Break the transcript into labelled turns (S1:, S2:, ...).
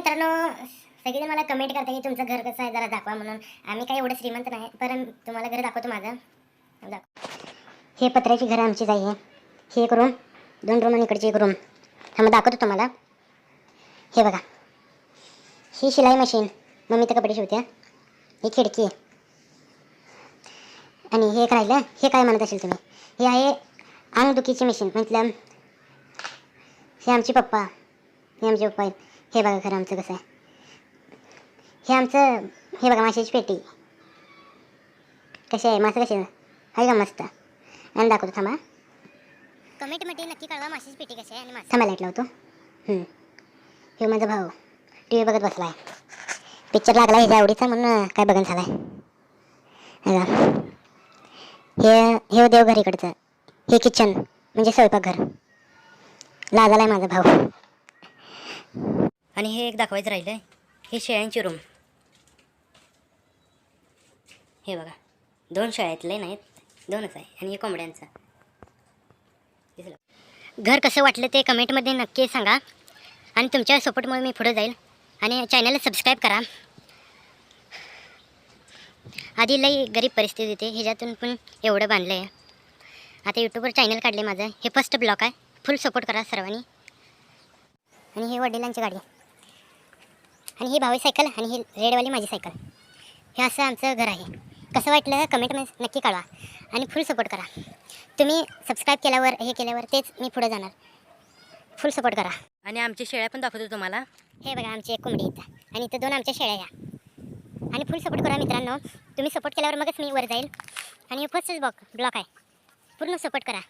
S1: मित्रांनो, सगळेजण मला कमेंट करता की तुमचं घर कसं आहे जरा दाखवा म्हणून. आम्ही काही एवढं श्रीमंत नाही, पण तुम्हाला घर दाखवतो माझं. हे पत्र्याची घरं आमचीच आहे. ही एक रूम, 2 रूम आणि इकडची एक रूम. हा मग दाखवतो तुम्हाला. हे बघा, ही शिलाई मशीन, मम्मी तर कपडे शिवते. ही खिडकी आणि हे एक राहिलं. हे काय म्हणत असेल तुम्ही? हे आहे अंगदुखीची मशीन. म्हटलं हे आमचे पप्पा आहेत. हे बघा खरं आमचं कसं आहे. हे आमचं, हे बघा माशाची पेटी कशी आहे. मासे कसे आहे का मस्त. आणि दाखवतो थांबा. कमेंटमध्ये नक्की कळवा माशाची पेटी कशी आहे. आणि थांबा लाईट लावतो. हे माझा भाऊ टी व्ही बघत बसला आहे. पिक्चर लागला ह्याच्या आवडीचा म्हणून काय बघून झाला आहे. हे देवघर इकडचं. हे किचन म्हणजे स्वयंपाकघर. लाजाला आहे माझा भाऊ.
S2: आणि हे एक दाखवायचं राहिलं. हे शेळ्यांची रूम. हे बघा, 2 शेळ्या आहेत, लय नाहीत, 2च आहे. आणि हे कोंबड्यांचं.
S1: घर कसं वाटलं ते कमेंटमध्ये नक्की सांगा. आणि तुमच्या सपोर्टमुळे मी पुढे जाईल. आणि चॅनलला सबस्क्राईब करा. आधी लई गरीब परिस्थिती होती, ह्याच्यातून पण एवढं बांधलं आहे. आता यूट्यूबवर चॅनल काढले माझं. हे फर्स्ट ब्लॉग आहे. फुल सपोर्ट करा सर्वांनी. आणि हे वडिलांची गाडी. आणि ही भावी सायकल आणि ही रेडवाली माझी सायकल. हे असं आमचं घर आहे. कसं वाटलं कमेंटमध्ये नक्की कळवा. आणि फुल सपोर्ट करा. तुम्ही सबस्क्राईब केल्यावर हे केल्यावर तेच मी पुढे जाणार. फुल सपोर्ट करा.
S2: आणि आमची शेळ्या पण दाखवतो तुम्हाला.
S1: हे बघा आमची एक कोंबडी इथं. आणि इथं 2 आमच्या शेळ्या ह्या. आणि फुल सपोर्ट करा मित्रांनो. तुम्ही सपोर्ट केल्यावर मगच मी वर जाईल. आणि फर्स्ट ब्लॉक आहे. पूर्ण सपोर्ट करा.